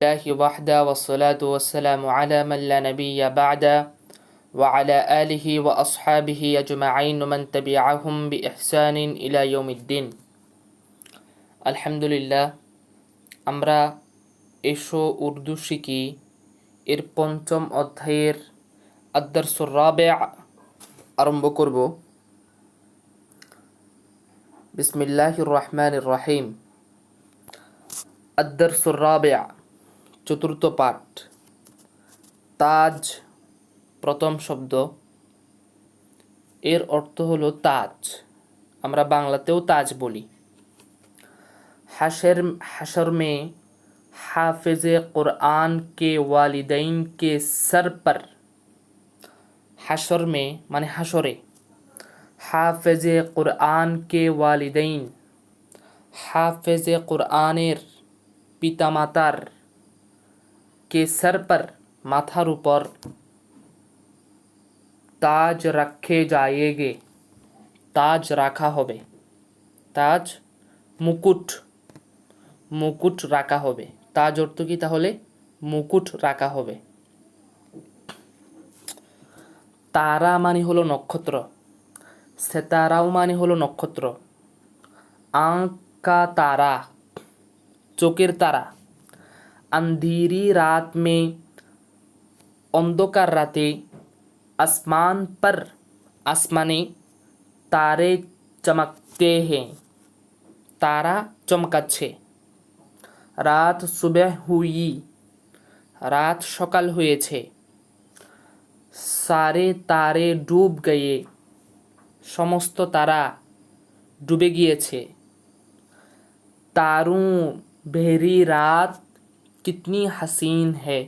الله وحده والصلاة والسلام على من لا نبي بعده وعلى آله وأصحابه أجمعين ومن تبعهم بإحسان إلى يوم الدين الحمد لله আমরা এসো উর্দু শিখি এর পঞ্চম অধ্যায়ের আদ-দারসুর রাবি' আরম্ভ করব। বিসমিল্লাহির রহমানির রহিম। আদ-দারসুর রাবি' চতুর্থ পাঠ। তাজ প্রথম শব্দ, এর অর্থ হলো তাজ। আমরা বাংলাতেও তাজ বলি। হাশর में हाफिज कुरान के वालिदैन के सर पर, হাশর में মানে হাশরে, হাফেজ কুরআন কে ওয়ালিদাইন, হাফেজ কুরআনের পিতামাতার, কে সর पर মাথার উপর, তাজ রাখে যায়েগে তাজ রাখা হবে, তাজ মুকুট, মুকুট রাখা হবে। তাজ অর্থ কি তাহলে? মুকুট রাখা হবে। তারা মানে হলো নক্ষত্র, সেতারাও মানে হলো নক্ষত্র। आँख का तारा চোখের তারা। अंधेरी रात में অন্ধকার রাতে, আসমান पर আসমানে, তারে চমকতে हैं তারা চমকাচ্ছে। রাত সুবহ হুই রাত সকাল হয়েছে। সারে তারে ডুব গয়ে সমস্ত তারা ডুবে গিয়েছে। তারু বেহরি রাত কিতনি হাসিন है।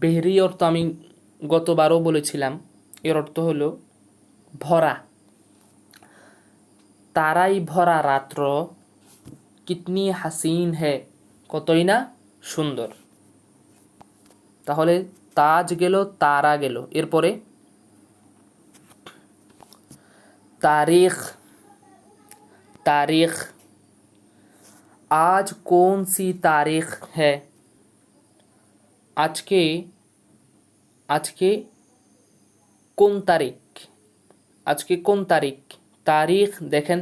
বেহরি অর্থ আমি গতবারও বলেছিলাম, এর অর্থ হলো ভরা। তারাই ভরা রাত্র, কিতনি হাসিন है কতই না সুন্দর। তাহলে তাজ গেল, তারা গেল। এরপরে तारीख, तारीख आज कौन सी तारीख है। আজকে, আজকে কোন তারিখ, আজকে কোন তারিখ। তারিখ দেখেন,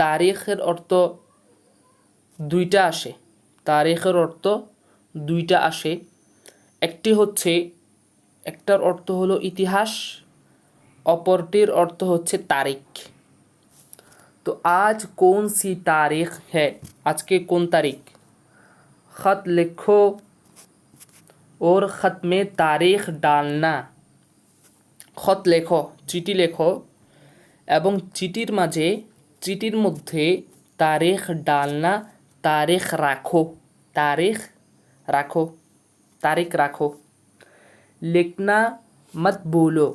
তারিখের অর্থ দুইটা আসে, তারিখের অর্থ দুইটা আসে। একটি হচ্ছে, একটার অর্থ হলো ইতিহাস, অপরটির অর্থ হচ্ছে তারিখ। তো আজ কোন সি তারিখ হ্যাঁ, আজকে কোন তারিখ। खत लिखो और खत में तारीख डालना। खत লেখো চিঠি লেখো এবং চিঠির মাঝে, চিঠির মধ্যে তারিখ ডালনা তারিখ রাখো, তারিখ রাখো, তারিখ রাখো। লিখনা মত ভুলো,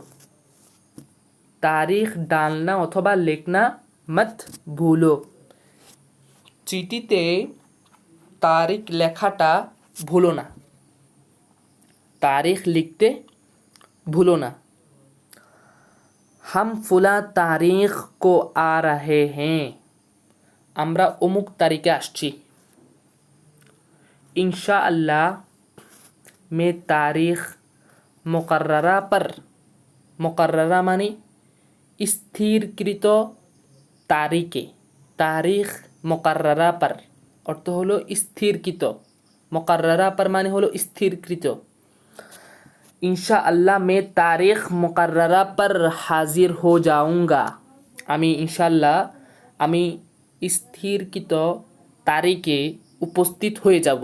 তারিখ ডালনা অথবা লিখনা মত ভুলো। চিঠিতে তারিখ লেখাটা ভুলো না, তারিখ লিখতে ভুলো না। हम फुला तारीख को आ रहे हैं, আমরা অমুক তারিখে আসছি। इंशाअल्लाह में तारीख मुकर्ररा पर, मुकर्ररा माने স্থিরকৃত তারিখে, তারিখ মুকাররারা पर অর্থ হলো স্থিরকৃত, মুকাররারা पर মানে হলো স্থিরকৃত। इंशाअल्लाह मैं तारीख मुकर्ररा पर हाजिर हो जाऊंगा, আমি ইনশাআল্লাহ আমি স্থিরকৃত তারিখে উপস্থিত হয়ে যাব।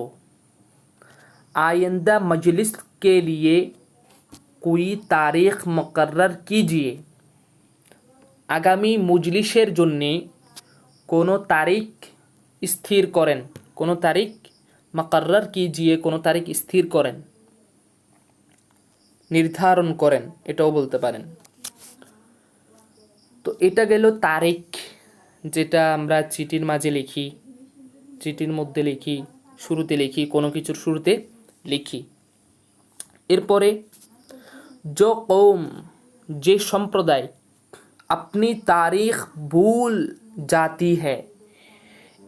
आइंदा मजलिस के लिए कोई तारीख मुकर्रर कीजिए, আগামী মজলিসের জন্যে কোনো তারিখ স্থির করেন, কোনো তারিখ মুকর্রর কিজিয়ে, কোনো তারিখ স্থির করেন, নির্ধারণ করেন, এটাও বলতে পারেন। তো এটা গেল তারিখ, যেটা আমরা চিঠির মাঝে লিখি, চিঠির মধ্যে লিখি, শুরুতে লিখি, কোনো কিছুর শুরুতে লিখি। এরপরে जो কৌম, যে সম্প্রদায়, अपनी तारीख भूल जाती है,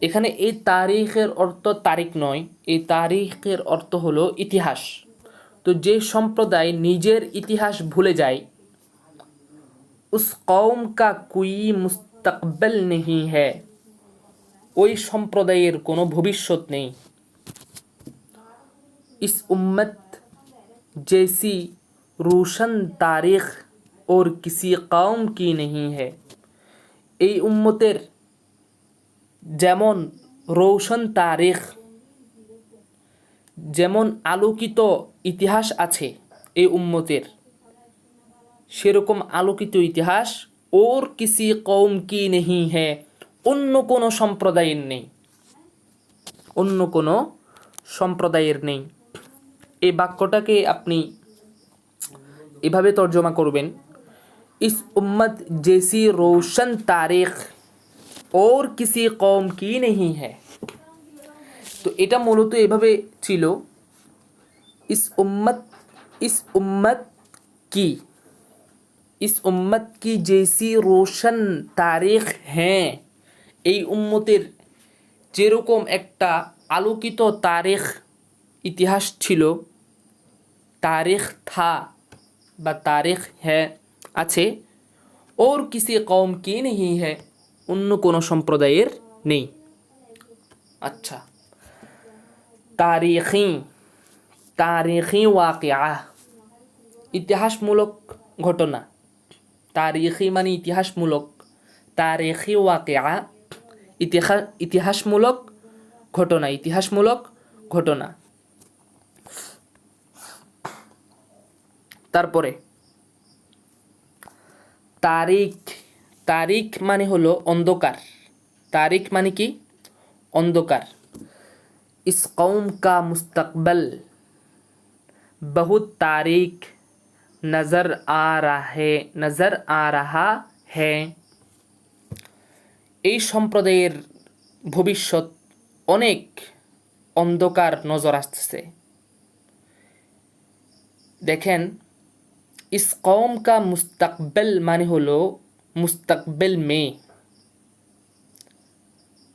এখানে এই তারিখের অর্থ তারিখ নয়, এই তারিখের অর্থ হলো ইতিহাস। তো যে সম্প্রদায় নিজের ইতিহাস ভুলে যায়, উস কওম কা কোই মুস্তাকবিল নেহি হ্যায়, ওই সম্প্রদায়ের কোনো ভবিষ্যৎ নেই। इस उम्मत जैसी रोशन तारीख और किसी कौम की नहीं है। এই উম্মতের যেমন রৌশন তারিখ, যেমন আলোকিত ইতিহাস আছে এই উম্মতের, সেরকম আলোকিত ইতিহাস ওর কিসি কৌম কি নেহি হ্যায়, অন্য কোনো সম্প্রদায়ের নেই, অন্য কোনো সম্প্রদায়ের নেই। এই বাক্যটাকে আপনি এভাবে তর্জমা করবেন, ইস উম্মত জেসি রোশন তারিখ और किसी कौम की नहीं है। তো এটা মূলত এভাবে ছিল, इस उम्मत की इस उम्मत की जैसी रोशन तारीख हैं, এই উম্মতের যেরকম একটা আলোকিত তারিখ ইতিহাস ছিল, তারিখ থা বা তারিখ হ্যাঁ আছে, और किसी कौम की नहीं है, অন্য কোনো সম্প্রদায়ের নেই। আচ্ছা, তারিখি তারিখি ওয়াকিয়া, ইতিহাসমূলক ঘটনা। তারিখি মানে ইতিহাসমূলক, তারিখি ওয়াকিয়া ইতিহাসমূলক ঘটনা, ইতিহাসমূলক ঘটনা। তারপরে তারিখ, তারিখ মানে হলো অন্ধকার, তারিখ মানে কি অন্ধকার। इस कौम का मुस्तकबिल बहुत तारीख नज़र आ रहा है। এই সম্প্রদায়ের ভবিষ্যৎ অনেক অন্ধকার নজর আসতেছে। দেখেন, इस कौम का मुस्तकबिल মানে হলো মুস্তাকবিল মে,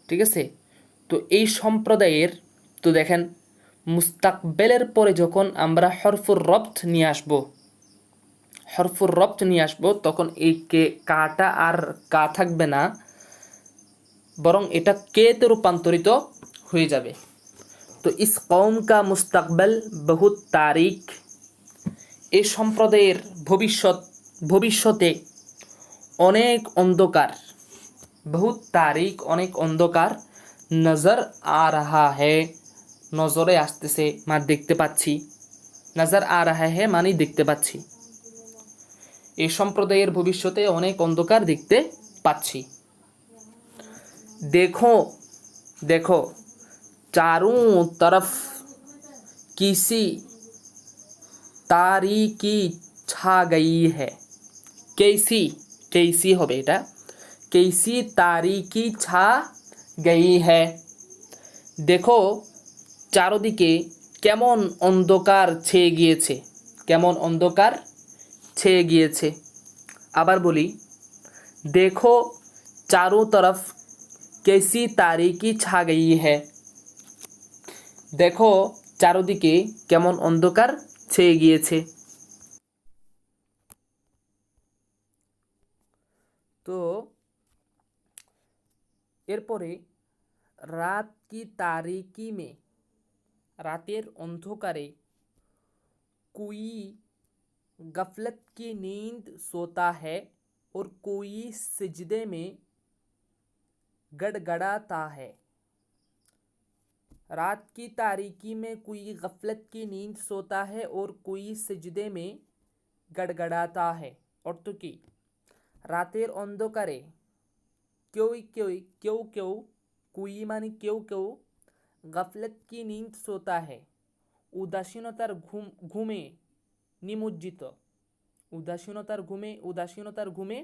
ঠিক আছে। তো এই সম্প্রদায়ের, তো দেখেন মুস্তাকবিলের পরে যখন আমরা হরফুর রব্ত নিয়ে আসব, হরফুর রব্ত নিয়ে আসব, তখন এই কে কাটা আর কা থাকবে না, বরং এটা কেতে রূপান্তরিত হয়ে যাবে। তো ইস কওম কা মুস্তাকবিল বহুত তারিখ, এই সম্প্রদায়ের ভবিষ্যতে অনেক অন্ধকার, বহুত তারিখ অনেক অন্ধকার, নজর আ রাহা হ্যায় নজরে আসতেছে মানে দেখতে পাচ্ছি, নজর আ রাহা হ্যায় মানে দেখতে পাচ্ছি, এই সম্প্রদায়ের ভবিষ্যতে অনেক অন্ধকার দেখতে পাচ্ছি। देखो देखो चारों तरफ किसी तारीकी छा गई है। कैसी, कैसी হবে এটা, कैसी तारीकी छा गई है। দেখো চারদিকে কেমন অন্ধকার ছেয়ে গিয়েছে, কেমন অন্ধকার ছেয়ে গিয়েছে। আবার বলি, দেখো চারোं तरफ कैसी तारीकी छा गई है। দেখো চারদিকে কেমন অন্ধকার ছেয়ে গিয়েছে। তো এরপরে রাত কি তারিকি মে, রাতের অন্ধকারে कोई गफलत की नींद सोता है और कोई सिजदे में गड़गड़ाता है। रात की तारीकी में कोई गफलत की नींद सोता है और कोई सिजदे में गड़गड़ाता है। অর্থ কি, রাতের অন্ধকারে কেউ কেউ কেউ কেউ, কুই মানে কেউ কেউ, গফলত কি নীন্দ সোতা है, উদাসীনতার ঘুমে নিমজ্জিত, উদাসীনতার ঘুমে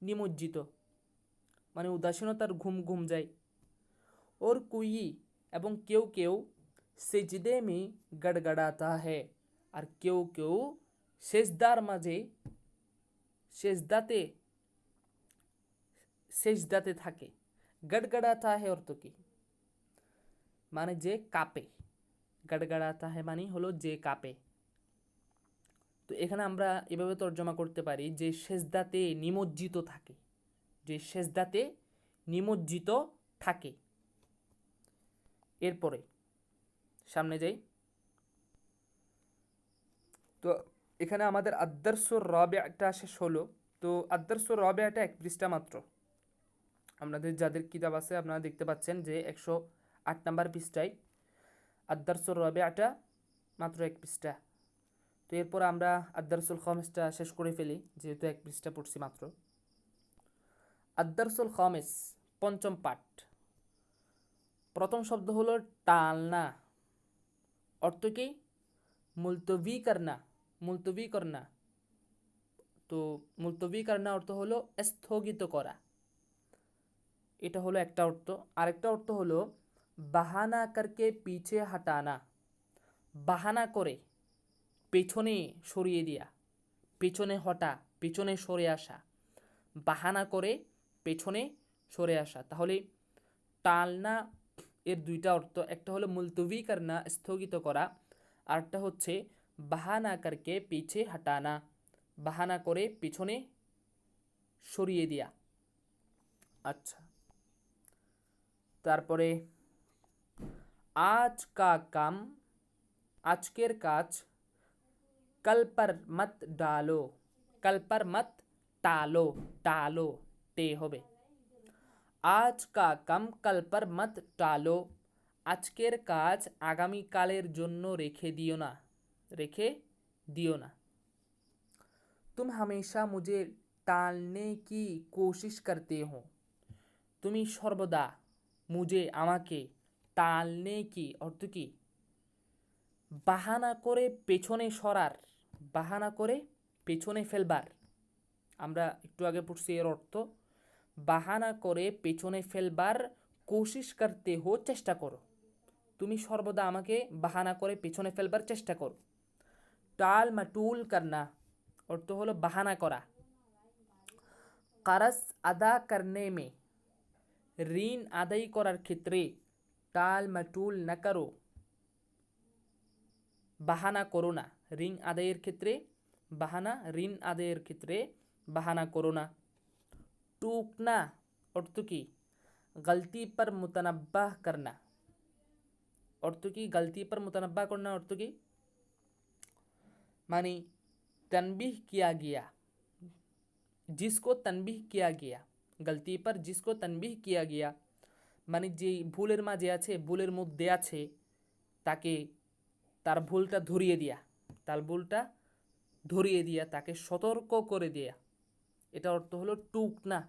নিমজ্জিত মানে উদাসীনতার ঘুম যায়। ওর কুই এবং কেউ কেউ সেজদে মে গড়গড়াতা है, আর কেউ কেউ সেজদার মাঝে সেজদাতে থাকে। গড়গড়াতা है অর্থ কি, মানে যে কাঁপে, গড়গড়াতা है মানে হলো যে কাঁপে। তো এখানে আমরা এভাবে তর্জমা করতে পারি যে সেজদাতে নিমজ্জিত থাকে, যে সেজদাতে নিমজ্জিত থাকে। এরপরে সামনে যাই। তো এখানে আমাদের আদ্দারসুর রবিআটা শেষ হলো। তো আদ্দারসুর রবিআটা এক পৃষ্ঠা মাত্র। আপনাদের যাদের কিতাব আছে আপনারা দেখতে পাচ্ছেন যে 108 নম্বর পৃষ্ঠায় আদ্দারসুর রবিআটা মাত্র এক পৃষ্ঠা। তো এরপর আমরা আদ্দারসুল খামিসটা শেষ করে ফেলি, যেহেতু এক পৃষ্ঠা পড়ছি মাত্র। আদ্দারসুল খামিস পঞ্চম পাঠ। প্রথম শব্দ হলো টালনা। অর্থ কি? মুলতবি করনা, মুলতবি করনা। তো মুলতবি করনা অর্থ হলো স্থগিত করা, এটা হলো একটা অর্থ। আরেকটা অর্থ হলো বাহানা করকে পিছে হটানা, বাহানা করে পেছনে সরিয়ে দেয়া, পেছনে হটা, পেছনে সরে আসা, বাহানা করে পেছনে সরে আসা। তাহলে টালনা এর দুইটা অর্থ, একটা হলো মুলতবি করনা স্থগিত করা, আরেকটা হচ্ছে বাহানা করকে পিছে হটানা, বাহানা করে পিছনে সরিয়ে দেয়া। আচ্ছা, তারপরে আজ কা কাম, আজকের কাজ, कल पर मत डालो, कल पर मत टालो, टालो टे होबे। आज का কাম कल पर मत टालो, আজকের কাজ আগামীকালের জন্য রেখে দিও না, রেখে দিও না। तुम हमेशा मुझे टालने की कोशिश करते हो, তুমি সর্বদা মুজে আমাকে, টালনে কি অর্থ কি? বাহানা করে পেছনে সরার, বাহানা করে পেছনে ফেলবার। আমরা একটু আগে পড়ছি এর অর্থ, বাহানা করে পেছনে ফেলবার কোশিশ করতে হো, চেষ্টা করো। তুমি সর্বদা আমাকে বাহানা করে পেছনে ফেলবার চেষ্টা করো। টাল মাটুল করনা অর্থ হলো বাহানা করা। কারজ আদা করনে মে, ঋণ আদায় করার ক্ষেত্রে টাল মাটুল না করো, বাহানা করো না। ঋণ আদায়ের ক্ষেত্রে বাহানা, ঋণ আদায়ের ক্ষেত্রে বাহানা করো না। টুকনা অর্থ কি? গলতি পর মুতানাব্বাহ করনা, অর্থ কি? গলতি পর মুতানাব্বাহ করনা অর্থ কি? মানে तनबीह किया गया, जिसको तनबीह किया गया, गलती पर जिसको तनबीह किया गया, মানে যে ভুলের মাঝে আছে, ভুলের মধ্যে আছে, তাকে তার ভুলটা ধরিয়ে দিয়া, তার ভুলটা ধরিয়ে দিয়া, তাকে সতর্ক করে দেয়া। এটা অর্থ হলো টুকনা,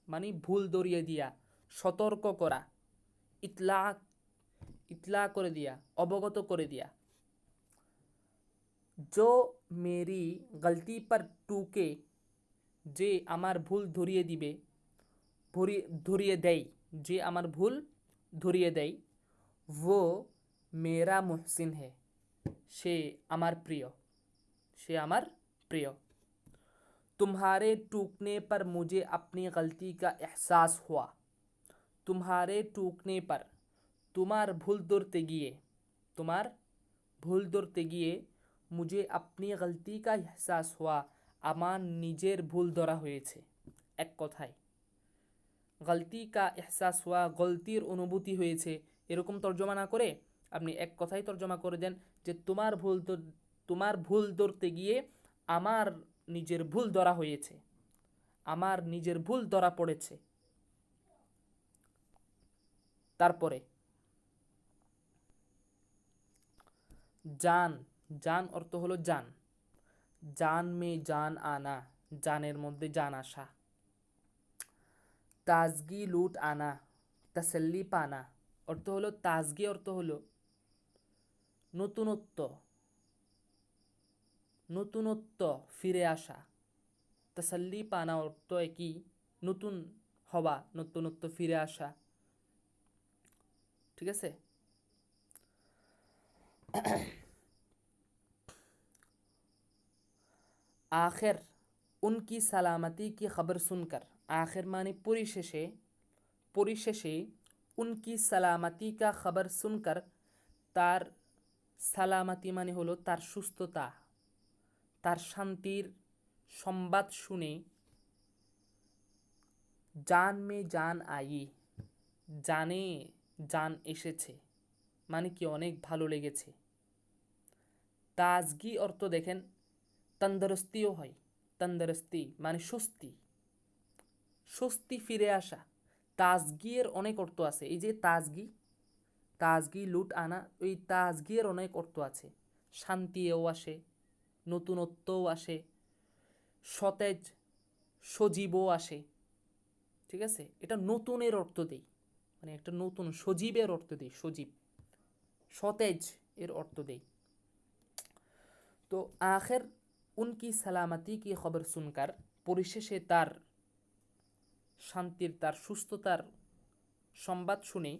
মানে ভুল ধরিয়ে দিয়া, সতর্ক করা, ইতলা, ইতলা করে দিয়া, অবগত করে দিয়া। जो मेरी गलती पर टूके, যে আমার ভুল ধরিয়ে দিবে, ধরিয়ে দেয়, যে আমার ভুল ধরিয়ে দেয়, वो मेरा मुहसिन है, সে আমার প্রিয়, সে আমার প্রিয়। तुम्हारे टूकने पर मुझे अपनी गलती का एहसास हुआ, तुम्हारे टूकने पर, তোমার ভুল ধরতে গিয়ে, তোমার ভুল ধরতে গিয়ে, মুঝে আপনি গলতি কা এহসাস হুয়া, আমার নিজের ভুল ধরা হয়েছে। এক কথায় গলতি কা এহসাস হুয়া, গলতির অনুভূতি হয়েছে, এরকম তর্জমা না করে আপনি এক কথায় তর্জমা করে দেন যে তোমার ভুল ধরতে গিয়ে আমার নিজের ভুল ধরা হয়েছে, আমার নিজের ভুল ধরা পড়েছে। তারপরে জান, জান অর্থ হলো জান, জান মে জান আনা, জানের মধ্যে জান আসা। তাজগি লুট আনা, তসল্লি পানা অর্থ হলো, তাজগি অর্থ হলো নতুনত্ব, নতুনত্ব ফিরে আসা। তসল্লি পানা অর্থ একই, নতুন হওয়া, নতুনত্ব ফিরে আসা। ঠিক আছে। आखिर उनकी सलामती की खबर सुनकर, आखिर माने পরিশেষে, পরিশেষে उनकी सलामती का खबर सुनकर तार সালামতি মানে হলো তার সুস্থতা, তার শান্তির সংবাদ শুনে জান মে জান আই, জানে জান এসেছে মানে কি অনেক ভালো লেগেছে। তাজগি অর্থ দেখেন তন্দরুস্তিও হয়, তন্দরুস্তি মানে স্বস্তি, স্বস্তি ফিরে আসা। তাজগি এর অনেক অর্থ আছে, এই যে তাজগি, তাজগি লুট আনা, ওই তাজগি এর অনেক অর্থ আছে। শান্তিও আসে, নতুনত্বও আসে, সতেজ সজীবও আসে। ঠিক আছে, এটা নতুনের অর্থ দেই, মানে একটা নতুন সজীবের অর্থ দেই, সজীব সতেজ এর অর্থ দেই। তো আখের উনকি সালামতি কি খবর শুনকার, পরিশেষে তার শান্তির, তার সুস্থতার সংবাদ শুনে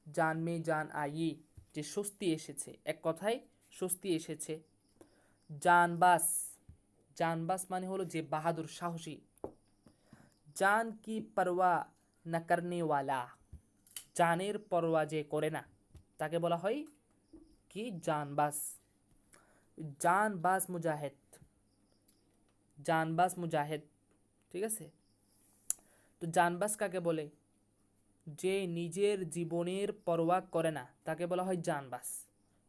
জান মে জান আই, যে স্বস্তি এসেছে, এক কথায় স্বস্তি এসেছে। জানবাস, জানবাস মানে হলো যে বাহাদুর সাহসী। জান কি পরোয়া না করনে ওয়ালা, জানের পরোয়া যে করে না তাকে বলা হয় কি জানবাস। জানবাজ মুজাহিদ, জানবাজ মুজাহিদ। ঠিক আছে, তো জানবাজ কাকে বলে? যে নিজের জীবনের পরোয়া করে না তাকে বলা হয় জানবাজ।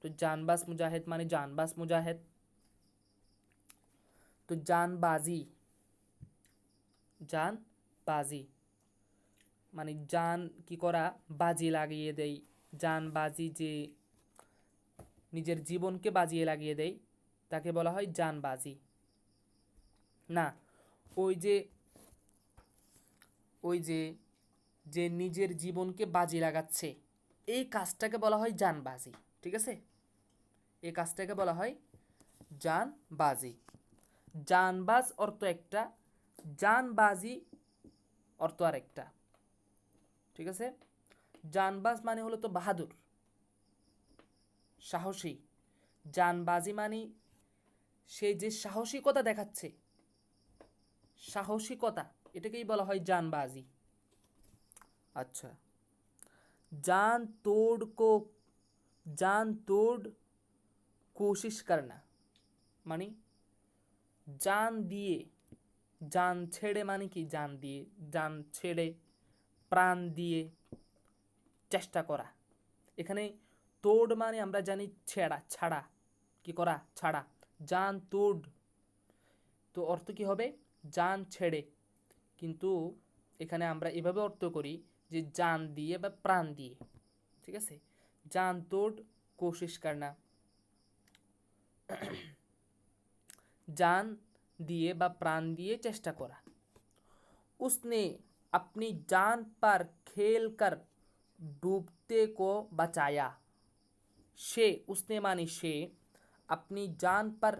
তো জানবাজ মুজাহিদ মানে জানবাজ মুজাহিদ। তো জানবাজি, জানবাজি মানে জান কি করা, বাজি লাগিয়ে দেয়। জানবাজি যে নিজের জীবনকে বাজিয়ে লাগিয়ে দেয় তাকে বলা হয় জানবাজি। না, ওই যে ওই যে যে নিজের জীবনকে বাজি লাগাচ্ছে এই কাজটাকে বলা হয় জানবাজি। ঠিক আছে, এই কাজটাকে বলা হয় জানবাজি। জানবাজ অর্থ একটা, জানবাজি অর্থ আরেকটা। ঠিক আছে, জানবাজ মানে হলো তো বাহাদুর সাহসী, জানবাজি মানে সে যে সাহসিকতা দেখাচ্ছে, সাহসিকতা, এটাকেই বলা হয় জানবাজি। अच्छा, जान तोड़ को जान तोड़ कोशिश करना মানে জান দিয়ে, জান ছেড়ে মানে কি জান দিয়ে, জান ছেড়ে প্রাণ দিয়ে চেষ্টা করা। এখানে তোড় মানে আমরা জানি ছেড়া, ছাড়া, কি করা, ছাড়া। জান তোড়, তো অর্থ কি হবে? জান ছেড়ে। কিন্তু এখানে আমরা এভাবে অর্থ করি যে জান দিয়ে বা প্রাণ দিয়ে। ঠিক আছে, জান তোড় কোশিশ করনা, জান দিয়ে বা প্রাণ দিয়ে চেষ্টা করা। उसने अपनी जान पर खेलकर डूबते को बचाया, সে, उसने मानी সে, अपनी जान पर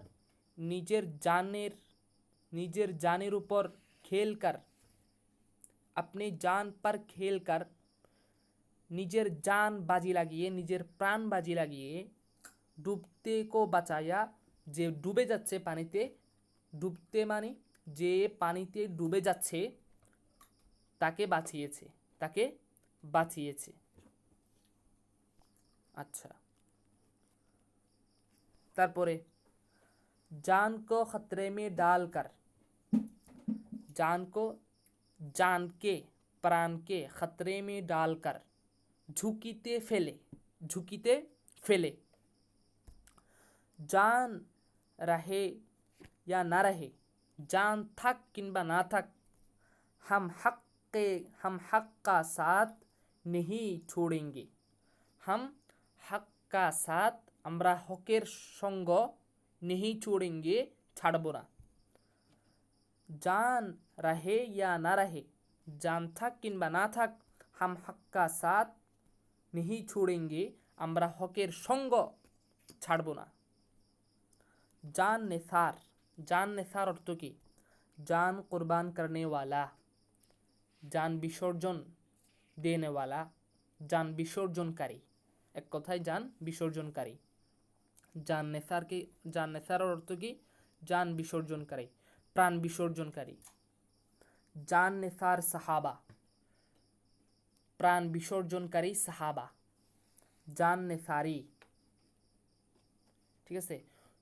নিজের জানের উপর খেলকার, अपनी जान पर खेलकर নিজের জান বাজি লাগিয়ে, নিজের প্রাণ বাজি লাগিয়ে, ডুবতে কো বাঁচায়া, যে ডুবে যাচ্ছে পানিতে, ডুবতে মানে যে পানিতে ডুবে যাচ্ছে তাকে বাঁচিয়েছে, তাকে বাঁচিয়েছে। আচ্ছা, তারপরে जान को खतरे में डालकर, जान को, जान के, प्राण के, खतरे में डालकर ঝুঁকিতে ফেলে, ঝুঁকিতে ফেলে। জান रहे या ना रहे, জান থাক কিংবা না থাক, हम हक का साथ नहीं छोड़ेंगे, हम हक का साथ, আমরা হকের সঙ্গ, नहीं छोड़ेंगे ছাড়ব না। জান रहे या ना रहे, জান থাক কিংবা না থাক, हम हक का साथ नहीं छोड़ेंगे, আমরা হকের সঙ্গ ছাড়ব না। জান নেসার, জান নেসার অর্থ কি? জান কুরবান করনে ওয়ালা, জান বিসর্জন দেনেওয়ালা, জান বিসর্জনকারী, এক কথায় জান বিসর্জনকারী। জান নেসারকে, জান নেসার অর্থ কি? জান বিসর্জনকারী, প্রাণ বিসর্জনকারী। জান নেসার সাহাবা, প্রাণ বিসর্জনকারী সাহাবা, জান নেসারি। ঠিক আছে,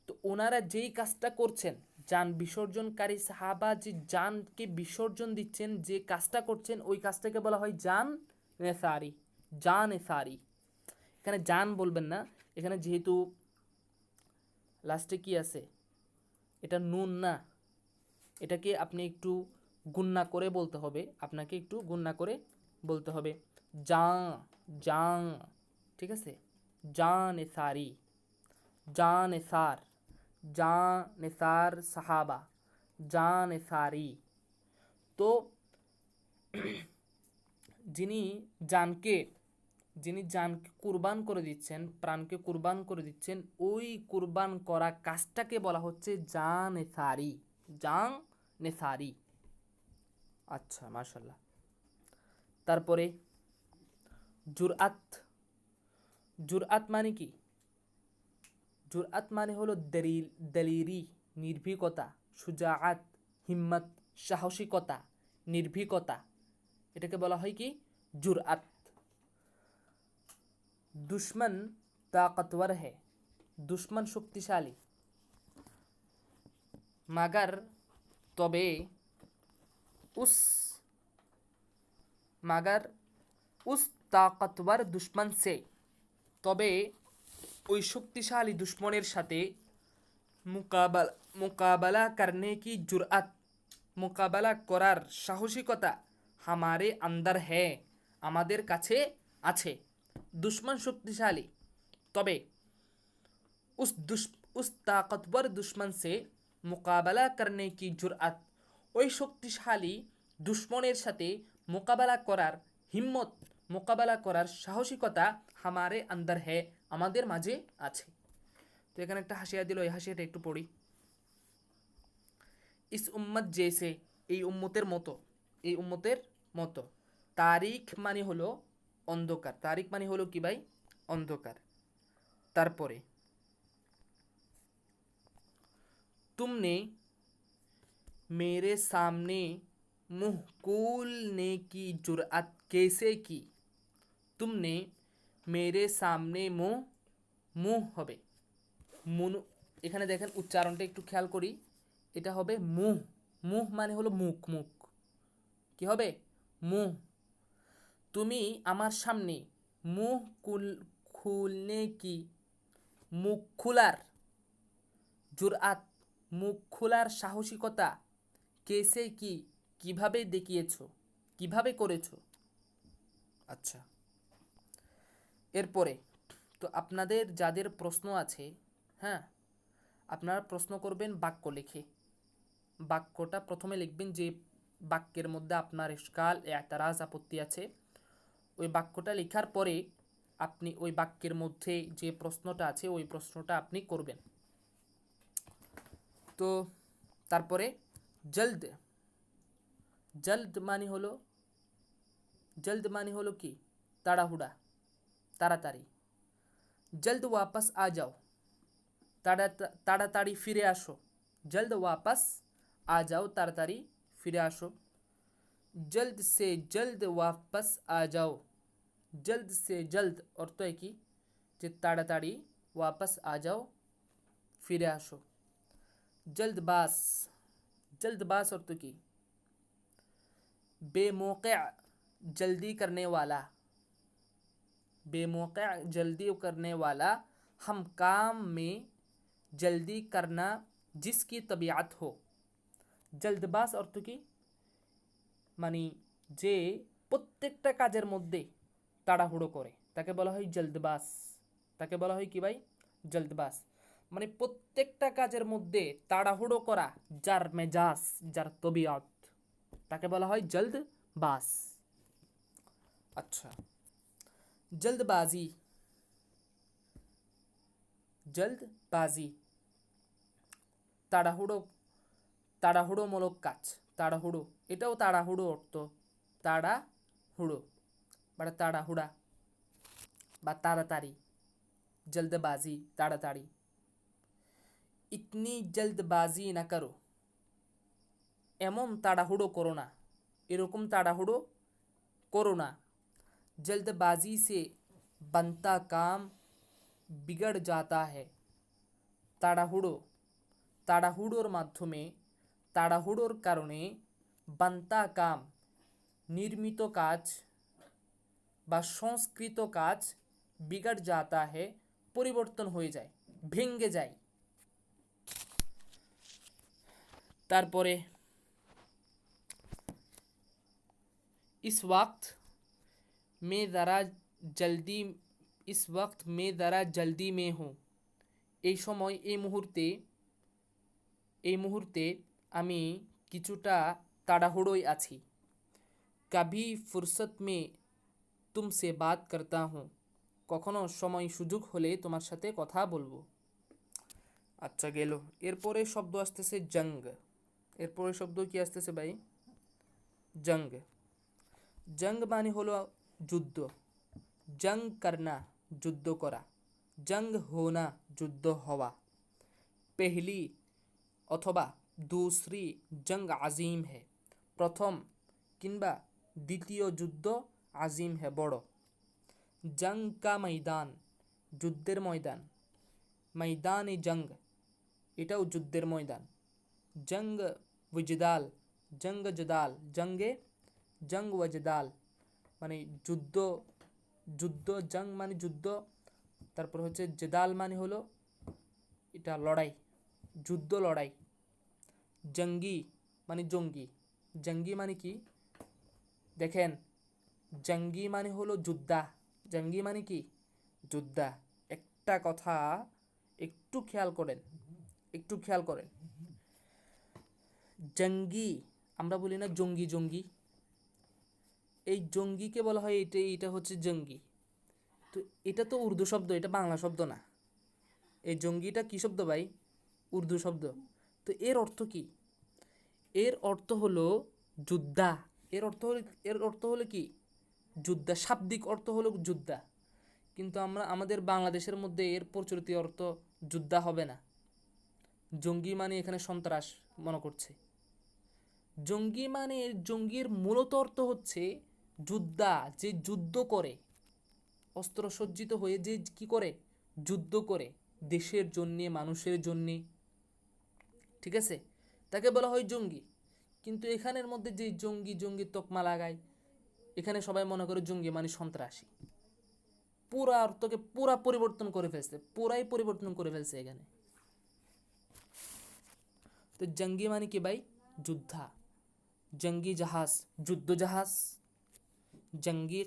তো ওনারা যেই কাজটা করছেন, জান বিসর্জনকারী সাহাবা যে জানকে বিসর্জন দিচ্ছেন, যে কাজটা করছেন, ওই কাজটাকে বলা হয় জান নেসারি, জান নেসারি। এখানে জান বলবেন না, এখানে যেহেতু লাস্টে কি আছে, এটা নুন না, এটাকে আপনি একটু গুন্না করে বলতে হবে, আপনাকে একটু গুন্না করে বলতে হবে, জাঁ জাঁ। ঠিক আছে, জান necessary, Jean Nesar, Jean Nesar সাহাবা, জাঁ নেসারি। তো যিনি জানকে যিনি জানকে কুরবান করে দিচ্ছেন, প্রাণকে কুরবান করে দিচ্ছেন, ওই কুরবান করা কাজটাকে বলা হচ্ছে জাঁ নেসারি, জাঁ নেসারি। আচ্ছা, মাশাল্লাহ। তারপরে জুরআত। জুরআত মানে কি? জুরআত মানে হলো দলিরি, নির্ভীকতা, সুজাআত, হিম্মত, সাহসিকতা, নির্ভীকতা, এটাকে বলা হয় কি? জুরআত। দুশ্মন তাকতवर है, দুশ্মন শক্তিশালী, মাগার তবে উস মাগার উস তাকতवर দুশ্মন সে, তবে ওই শক্তিশালী দুশ্মনের সাথে মোকাবেলা করনে কি জুরআত, মোকাবেলা করার সাহসিকতা হামারে আন্দার হ্যাঁ, আমাদের কাছে আছে। দুশ্মন শক্তিশালী, তবে उस ताकतवर दुश्मन से মোকাবেলা করনে কি জুরআত, ওই শক্তিশালী দুশ্মনের সাথে মোকাবেলা করার হিম্মত, মোকাবেলা করার সাহসিকতা হামারে আন্দার হ্যাঁ, আমাদের মাঝে আছে। তো এখানে একটা হাসিয়া দিল, এই হাসিয়াটা একটু পড়ি। ইস উম্মত জেসে, এই উম্মতের মতো, এই উম্মতের মতো। তারিখ মানে হলো অন্ধকার, তারিখ মানে হলো কি ভাই? অন্ধকার। তারপরে तुमने मेरे सामने मुंह खोलने की जुर्अत कैसे की, तुमने मेरे सामने মুহ হবে মুন, এখানে দেখেন উচ্চারণটা একটু খেয়াল করি, এটা হবে মুহ, মুহ মানে হলো মুখ, মুখ কি হবে? মুহ। তুমি আমার সামনে মুহ খুলনে কি, মুখ খোলার, জুরআত, মুখ খোলার সাহসিকতা, কেসে কি, কিভাবে দেখিয়েছো, কিভাবে করেছো। আচ্ছা, এরপরে তো আপনাদের যাদের প্রশ্ন আছে, হ্যাঁ, আপনারা প্রশ্ন করবেন বাক্য লিখে। বাক্যটা প্রথমে লিখবেন যে বাক্যের মধ্যে আপনার ইশকাল, এতরাজ, আপত্তি আছে, ওই বাক্যটা লেখার পরে আপনি ওই বাক্যের মধ্যে যে প্রশ্নটা আছে ওই প্রশ্নটা আপনি করবেন। তো তারপরে জলদ, জলদ মানে হলো কি? তাড়াহুড়া, তাড়াতাড়ি। জলদ ওয়াপাস আ যাও, তাড়াতাড়ি ফিরে আসো, জলদ ওয়াপাস আ যাও, তাড়াতাড়ি ফিরে আসো। জলদ সে জলদ ওয়াপাস আ যাও, জলদ সে জলদ অর্থ কি? যে তাড়াতাড়ি ওয়াপাস আ যাও, ফিরে আসো। জলদবাজ, জলদবাজ অর্থ কি? बेमौक़े, जल्दी करने वाला, बेमौक़े जल्दी करने वाला, हम काम में जल्दी करना जिसकी तबीयत हो। জলদবাজ অর্থ কি? মানে যে প্রত্যেকটা কাজের মধ্যে তাড়াহুড়ো করে তাকে বলা হয় জলদবাজ, তাকে বলা হয় কি ভাই? জলদবাজ। মানে প্রত্যেকটা কাজের মধ্যে তাড়াহুড়ো করা যার মেজাজ, যার তবিয়ত, তাকে বলা হয় জলদবাজ। আচ্ছা, জলদবাজি, জলদবাজি তাড়াহুড়ো, তাড়াহুড়োমূলক কাজ, তাড়াহুড়ো, এটাও তাড়াহুড়ো অর্থ, তাড়াহুড়ো বা তাড়াহুড়া বা তাড়াতাড়ি, জলদবাজি তাড়াতাড়ি। ইতনি জলদবাজি না করো, এমন তাড়াহুড়ো করো না, এরকম তাড়াহুড়ো করো না। जल्दबाजी से बनता काम बिगड़ जाता है। তাড়াহুড়ো তাড়াহুড়োর মাধ্যমে তাড়াহুড়োর কারণে বান্তা কাম নির্মিত কাজ বা সংস্কৃত কাজ বিগড় जाता है পরিবর্তন হয়ে যায়, ভেঙে যায়। তারপরে इस वक्त मैं ज़रा जल्दी इस वक्त मैं ज़रा जल्दी में हूँ। এই সময় এই মুহূর্তে আমি কিছুটা তাড়াহুড়োয় আছি। कभी फुर्सत में तुमसे बात करता हूँ। কখনো সময় সুযোগ হলে তোমার সাথে কথা বলবো। আচ্ছা গেল। এরপরে শব্দ আসতেছে জঙ্গ। এরপরে শব্দ কি আসতেছে ভাই? জঙ্গ। জঙ্গ মানে হলো যুদ্ধ। জঙ্গ করনা যুদ্ধ করা। জঙ্গ হোনা যুদ্ধ হওয়া। पहली অথবা दूसरी जंग আজিম है। প্রথম কিংবা দ্বিতীয় যুদ্ধ আজিম है বড়। जंग का मैदान যুদ্ধের ময়দান। मैदान जंग এটাও যুদ্ধের ময়দান। जंग ওয়াজদাল जंग जदाल जंग ওয়াজদাল মানে যুদ্ধ যুদ্ধ জং মানে যুদ্ধ, তারপর হচ্ছে জেদাল মানে হলো এটা লড়াই, যুদ্ধ লড়াই। জঙ্গি মানে জঙ্গি। জঙ্গি মানে কি দেখেন, জঙ্গি মানে হলো যোদ্ধা। জঙ্গি মানে কি যোদ্ধা। একটা কথা একটু খেয়াল করেন, জঙ্গি আমরা বলি না জঙ্গি জঙ্গি, এই জঙ্গিকে বলা হয় এটা হচ্ছে জঙ্গি। তো এটা তো উর্দু শব্দ, এটা বাংলা শব্দ না। এই জঙ্গিটা কী শব্দ ভাই? উর্দু শব্দ। তো এর অর্থ কি? এর অর্থ হলো যোদ্ধা। এর অর্থ হলো কি যোদ্ধা, শাব্দিক অর্থ হলো যোদ্ধা। কিন্তু আমাদের বাংলাদেশের মধ্যে এর প্রচলিত অর্থ যোদ্ধা হবে না। জঙ্গি মানে এখানে সন্ত্রাস মনে করছে। জঙ্গি মানে জঙ্গির মূলত অর্থ হচ্ছে যোদ্ধা, যে যুদ্ধ করে, অস্ত্রসজ্জিত হয়ে যে কি করে যুদ্ধ করে দেশের জন্যে, মানুষের জন্যে, ঠিক আছে, তাকে বলা হয় জঙ্গি। কিন্তু এখানের মধ্যে যে জঙ্গি তকমা লাগায়, এখানে সবাই মনে করে জঙ্গি মানে সন্ত্রাসী। পুরা অর্থকে পুরা পরিবর্তন করে ফেলছে এখানে। তো জঙ্গি মানে কি ভাই? যোদ্ধা। জঙ্গি জাহাজ যুদ্ধ জাহাজ। জঙ্গি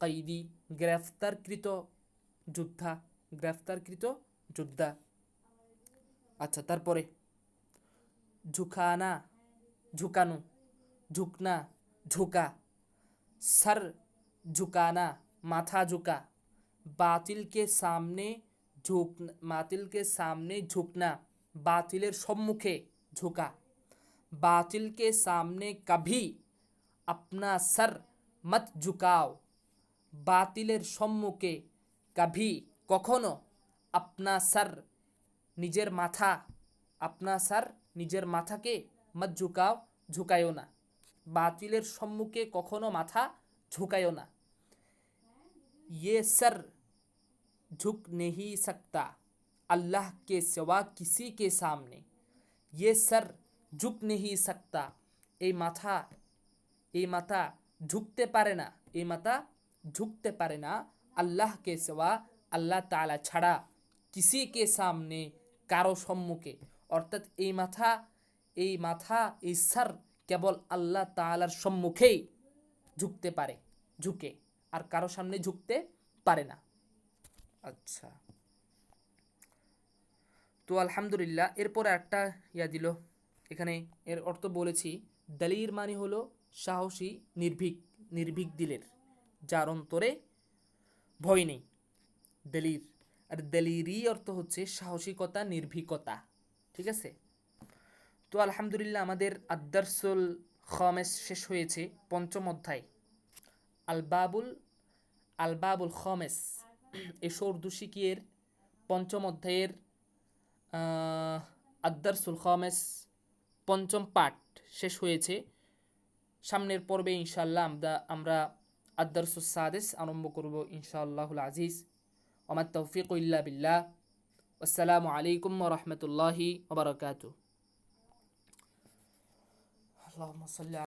কয়েদি গ্রেফতারকৃত যোদ্ধা। আচ্ছা তারপরে ঝুকানো, ঝুকনা, ঝুকা। सर झुकाना माथा झुका। बातिल के सामने झुकना, बातिलेर सम्मुखे झुका। बातिल के सामने कभी अपना सर मत झुकाओ। बातिलेर सम्मुखे कभी कखनो अपना सर निजेर माथाके मत झुकाओ झुकायो ना। बातिलेर सम्मुखे कखनो माथा झुकायो ना। ये सर झुक नहीं सकता अल्लाह के सिवा किसी के सामने। ये सर झुक नहीं सकता, এই মাথা ঝুঁকতে পারে না আল্লাহ কে সিওয়া, আল্লাহ তাআলা ছাড়া, কিসি কে সামনে কারো সম্মুখে। অর্থাৎ এই মাথা এই সর কেবল আল্লাহ তাআলার সম্মুখেই ঝুঁকে, আর কারো সামনে ঝুঁকতে পারে না। আচ্ছা, তো আলহামদুলিল্লাহ। এরপরে একটা দিল এখানে, এর অর্থ বলেছি। দলির মানে হলো সাহসী, নির্ভীক দিলের, যার অন্তরে ভয় নেই, দলির। আর দলিরি অর্থ হচ্ছে সাহসিকতা, নির্ভীকতা, ঠিক আছে। তো আলহামদুলিল্লাহ আমাদের আদ-দারসুল খামেস শেষ হয়েছে, পঞ্চম অধ্যায় আলবাবুল খামেস। এই উর্দু শিকিয়ের পঞ্চম অধ্যায়ের আদ-দারসুল খামেস পঞ্চম পাঠ শেষ হয়েছে। সামনের পর্বে ইনশাআল্লাহ আমরা আদ-দারসুস সাদিস আরম্ভ করব ইনশাআল্লাহুল আজিজ। ওমা তাওফিকু ইল্লা বিল্লাহ। আসসালামু আলাইকুম ওয়া রাহমাতুল্লাহি ওয়া বারাকাতুহু। আল্লাহুম্মা সাল্লি